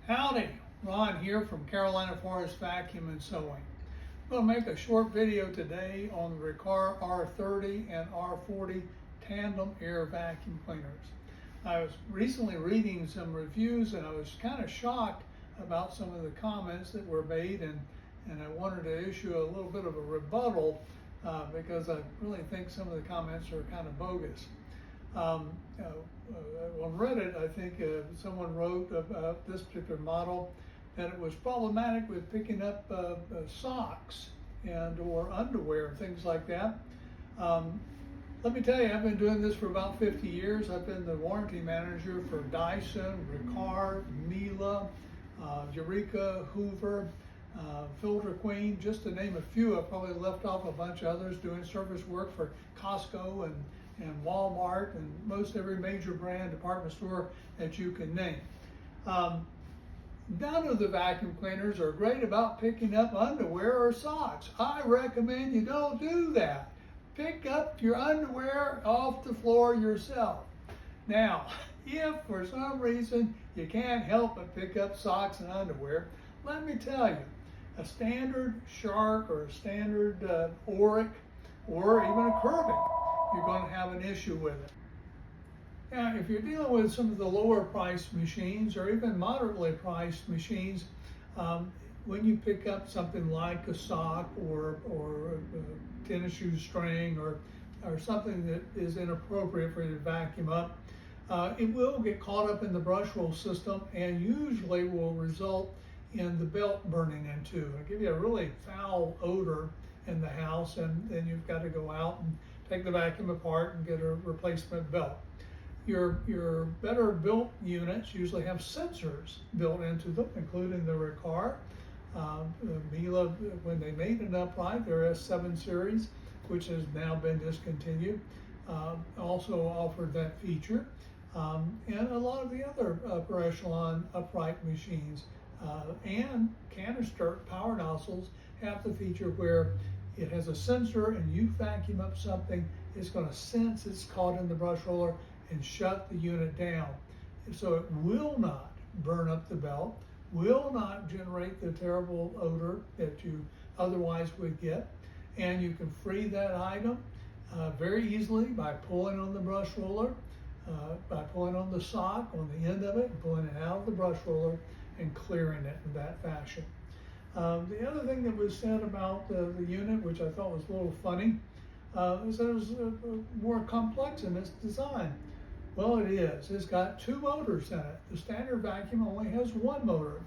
Howdy, Ron here from Carolina Forest Vacuum and Sewing. I'm going to make a short video today on the Riccar R30 and R40 Tandem Air vacuum cleaners. I was recently reading some reviews and I was kind of shocked about some of the comments that were made, and I wanted to issue a little bit of a rebuttal because I really think some of the comments are kind of bogus. On Reddit, I think someone wrote about this particular model that it was problematic with picking up socks and or underwear, things like that. Let me tell you, I've been doing this for about 50 years. I've been the warranty manager for Dyson, Riccar, Miele, Eureka, Hoover, Filter Queen, just to name a few. I've probably left off a bunch of others, doing service work for Costco and Walmart and most every major brand department store that you can name. None of the vacuum cleaners are great about picking up underwear or socks. I recommend you don't do that. Pick up your underwear off the floor yourself. Now, if for some reason you can't help but pick up socks and underwear, let me tell you, a standard Shark or a standard Oreck or even a Kirby, you're going to have an issue with it. Now, if you're dealing with some of the lower priced machines or even moderately priced machines, when you pick up something like a sock or a tennis shoe string or something that is inappropriate for you to vacuum up, it will get caught up in the brush roll system and usually will result in the belt burning into. It'll give you a really foul odor in the house, and then you've got to go out and take the vacuum apart and get a replacement belt. Your better built units usually have sensors built into them, including the Riccar. Miele, when they made an upright, their S7 series, which has now been discontinued, also offered that feature. And a lot of the other upper echelon upright machines and canister power nozzles have the feature where it has a sensor, and you vacuum up something, it's going to sense it's caught in the brush roller and shut the unit down. So it will not burn up the belt, will not generate the terrible odor that you otherwise would get, and you can free that item very easily by pulling on the brush roller, by pulling on the sock on the end of it, and pulling it out of the brush roller and clearing it in that fashion. The other thing that was said about the unit, which I thought was a little funny, is that it was more complex in its design. Well, it is. It's got two motors in it. The standard vacuum only has one motor.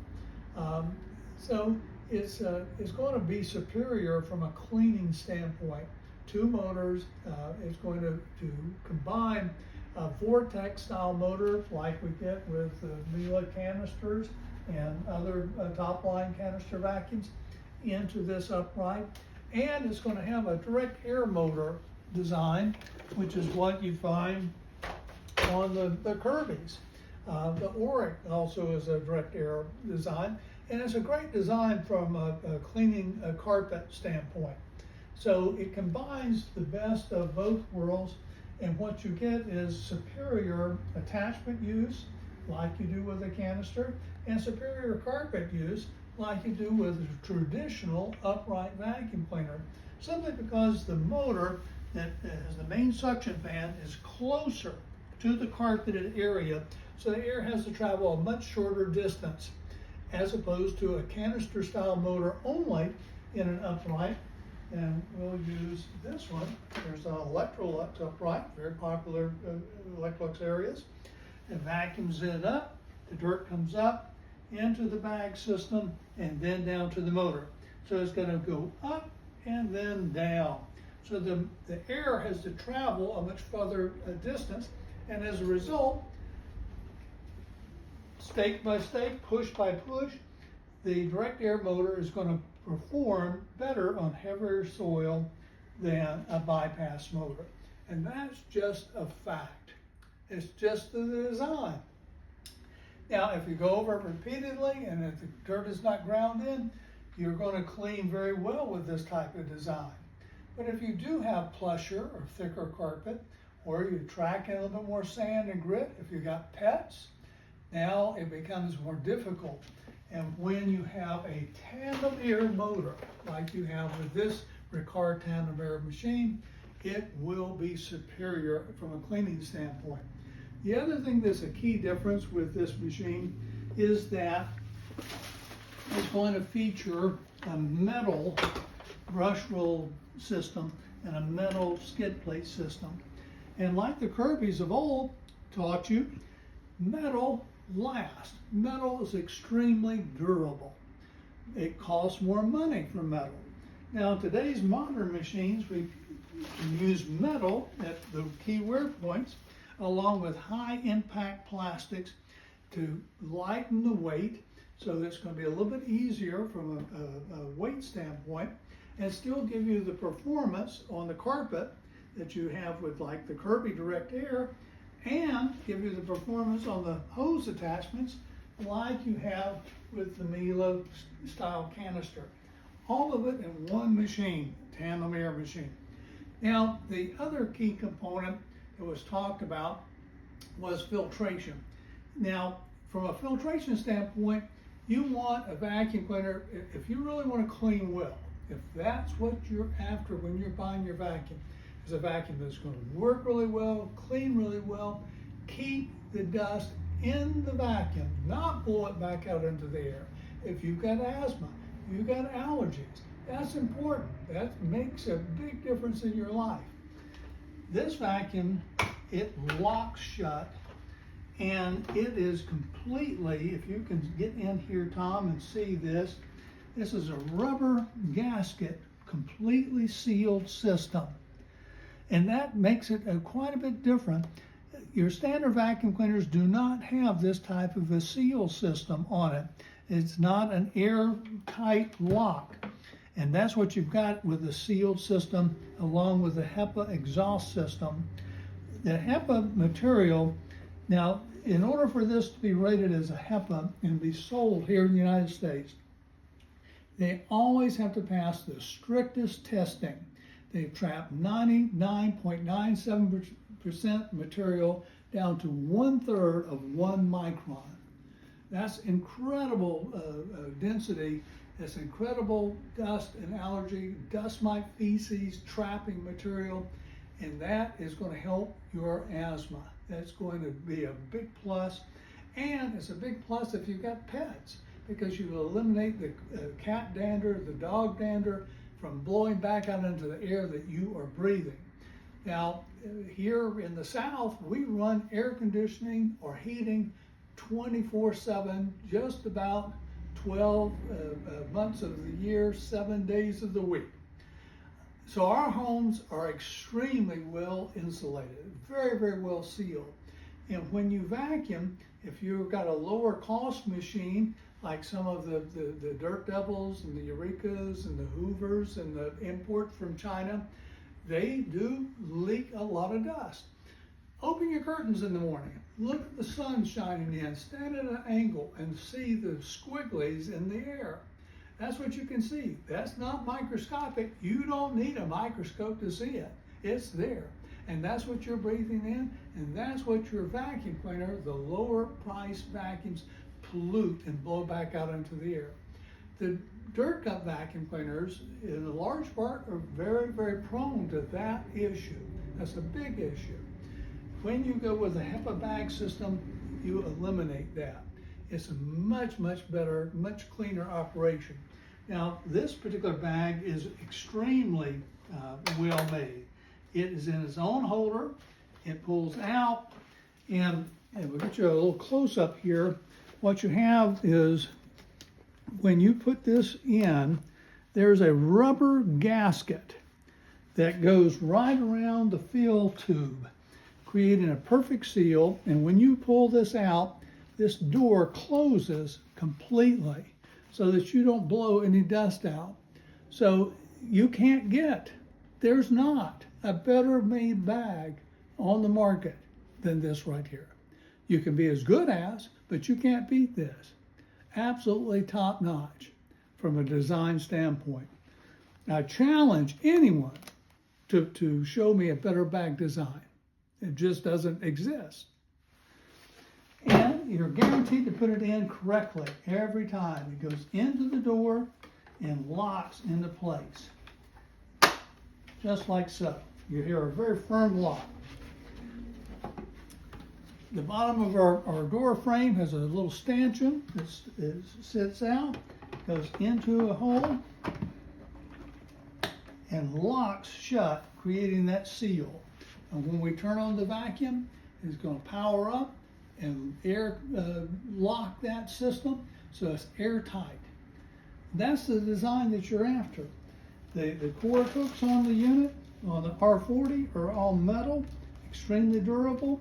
So it's going to be superior from a cleaning standpoint. Two motors. It's going to combine a vortex style motor like we get with the Miele canisters and other top line canister vacuums into this upright, and it's going to have a direct air motor design, which is what you find on the Kirbys. The Oreck also is a direct air design, and it's a great design from a cleaning a carpet standpoint. So it combines the best of both worlds, and what you get is superior attachment use, like you do with a canister, and superior carpet use, like you do with a traditional upright vacuum cleaner. Simply because the motor that has the main suction fan is closer to the carpeted area, so the air has to travel a much shorter distance, as opposed to a canister style motor only in an upright. And we'll use this one. There's an Electrolux upright, very popular Electrolux areas. It vacuums it up, the dirt comes up into the bag system and then down to the motor. So it's going to go up and then down. So the air has to travel a much further distance, and as a result, stake by stake, push by push, the direct air motor is going to perform better on heavier soil than a bypass motor. And that's just a fact. It's just the design. Now, if you go over it repeatedly and if the dirt is not ground in, you're going to clean very well with this type of design. But if you do have plusher or thicker carpet, or you track in a little bit more sand and grit, if you've got pets, Now it becomes more difficult. And when you have a Tandem Air motor, like you have with this Riccar Tandem Air machine, it will be superior from a cleaning standpoint. The other thing that's a key difference with this machine is that it's going to feature a metal brush roll system and a metal skid plate system. And like the Kirbys of old taught you, metal lasts. Metal is extremely durable. It costs more money for metal. Now, today's modern machines, we can use metal at the key wear points along with high impact plastics to lighten the weight, so that it's going to be a little bit easier from a weight standpoint, and still give you the performance on the carpet that you have with like the Kirby Direct Air, and give you the performance on the hose attachments like you have with the Miele style canister. All of it in one machine, Tandem Air machine. Now, the other key component that was talked about was filtration. Now, from a filtration standpoint, you want a vacuum cleaner, if you really want to clean well, if that's what you're after when you're buying your vacuum, is a vacuum that's going to work really well, clean really well, keep the dust in the vacuum, not blow it back out into the air. If you've got asthma, you've got allergies, that's important. That makes a big difference in your life. This vacuum, it locks shut, and it is completely, if you can get in here, Tom, and see this, this is a rubber gasket, completely sealed system. And that makes it quite a bit different. Your standard vacuum cleaners do not have this type of a seal system on it. It's not an airtight lock. And that's what you've got with the sealed system along with the HEPA exhaust system. The HEPA material, now in order for this to be rated as a HEPA and be sold here in the United States, they always have to pass the strictest testing. They've trapped 99.97% material down to 1/3 of 1 micron. That's incredible density. That's incredible dust and allergy, dust mite feces, trapping material, and that is going to help your asthma. That's going to be a big plus, and it's a big plus if you've got pets, because you eliminate the cat dander, the dog dander from blowing back out into the air that you are breathing. Now, here in the South, we run air conditioning or heating 24/7, just about 12 months of the year, 7 days of the week. So our homes are extremely well insulated, very, very well sealed. And when you vacuum, if you've got a lower cost machine, like some of the Dirt Devils and the Eurekas and the Hoovers and the imports from China, they do leak a lot of dust. Open your curtains in the morning, look at the sun shining in, stand at an angle and see the squigglies in the air. That's what you can see. That's not microscopic. You don't need a microscope to see it. It's there. And that's what you're breathing in, and that's what your vacuum cleaner, the lower price vacuums, pollute and blow back out into the air. The dirt cup vacuum cleaners, in a large part, are very, very prone to that issue. That's a big issue. When you go with a HEPA bag system, you eliminate that. It's a much, much better, much cleaner operation. Now, this particular bag is extremely well made. It is in its own holder. It pulls out, and we'll get you a little close up here. What you have is, when you put this in, there's a rubber gasket that goes right around the fill tube, creating a perfect seal. And when you pull this out, this door closes completely so that you don't blow any dust out. So you can't get, there's not a better made bag on the market than this right here. You can be as good as, but you can't beat this. Absolutely top notch from a design standpoint. I challenge anyone to show me a better bag design. It just doesn't exist. And you're guaranteed to put it in correctly every time. It goes into the door and locks into place. Just like so. You hear a very firm lock. The bottom of our door frame has a little stanchion that sits out, goes into a hole, and locks shut, creating that seal. And when we turn on the vacuum, it's going to power up and air lock that system so it's airtight. That's the design that you're after. The cord hooks on the unit, on the R40, are all metal, extremely durable.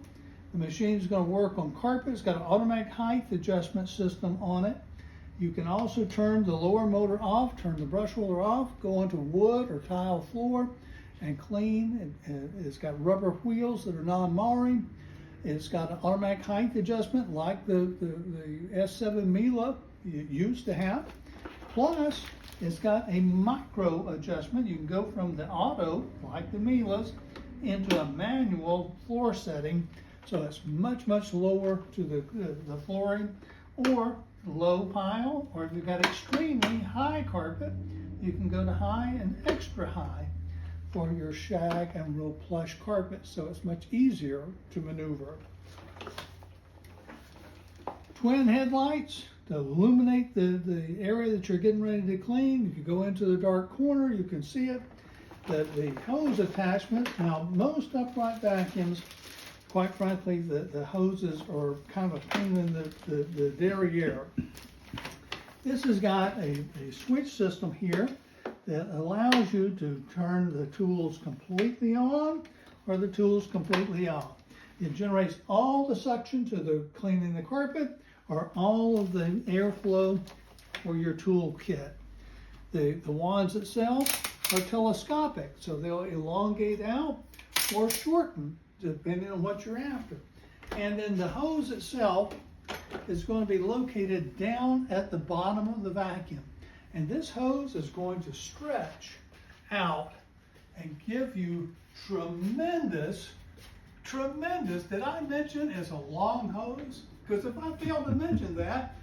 The machine is going to work on carpet. It's got an automatic height adjustment system on it. You can also turn the lower motor off, turn the brush roller off, go into wood or tile floor and clean. It's got rubber wheels that are non-marring. It's got an automatic height adjustment like the S7 Miele used to have. Plus, it's got a micro adjustment. You can go from the auto, like the Miele's, into a manual floor setting. So it's much, much lower to the flooring, or low pile, or if you've got extremely high carpet, you can go to high and extra high for your shag and real plush carpet, so it's much easier to maneuver. Twin headlights to illuminate the area that you're getting ready to clean. If you go into the dark corner, you can see it. The hose attachment, now most upright vacuums, quite frankly, the hoses are kind of a pain in the derriere. This has got a switch system here that allows you to turn the tools completely on or the tools completely off. It generates all the suction to the cleaning the carpet or all of the airflow for your tool kit. The wands itself are telescopic, so they'll elongate out or shorten depending on what you're after. And then the hose itself is going to be located down at the bottom of the vacuum. And this hose is going to stretch out and give you tremendous, did I mention it's a long hose? Because if I fail to mention that,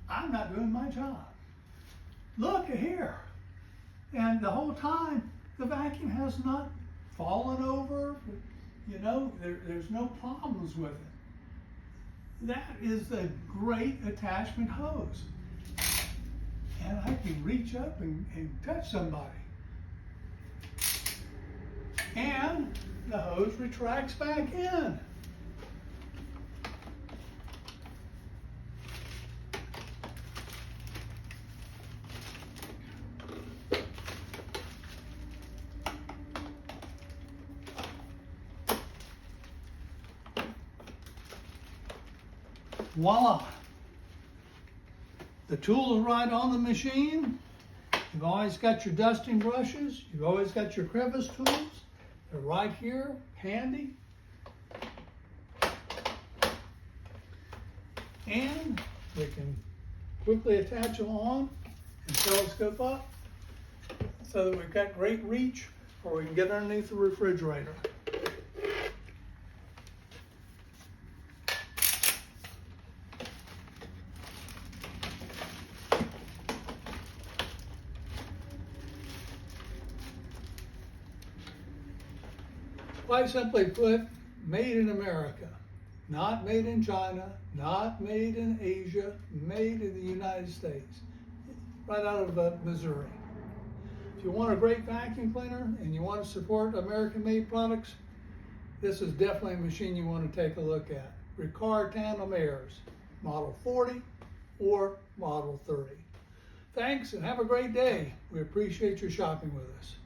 I'm not doing my job. Look at here. And the whole time, the vacuum has not fallen over. You know, there's no problems with it. That is a great attachment hose. And I can reach up and touch somebody. And the hose retracts back in. Voila! The tool is right on the machine. You've always got your dusting brushes. You've always got your crevice tools. They're right here, handy. And we can quickly attach them on and telescope up so that we've got great reach, or we can get underneath the refrigerator. Quite simply put, made in America, not made in China, not made in Asia, made in the United States, right out of Missouri. If you want a great vacuum cleaner and you want to support American-made products, this is definitely a machine you want to take a look at. Riccar Tandem Airs, Model 40 or Model 30. Thanks and have a great day. We appreciate your shopping with us.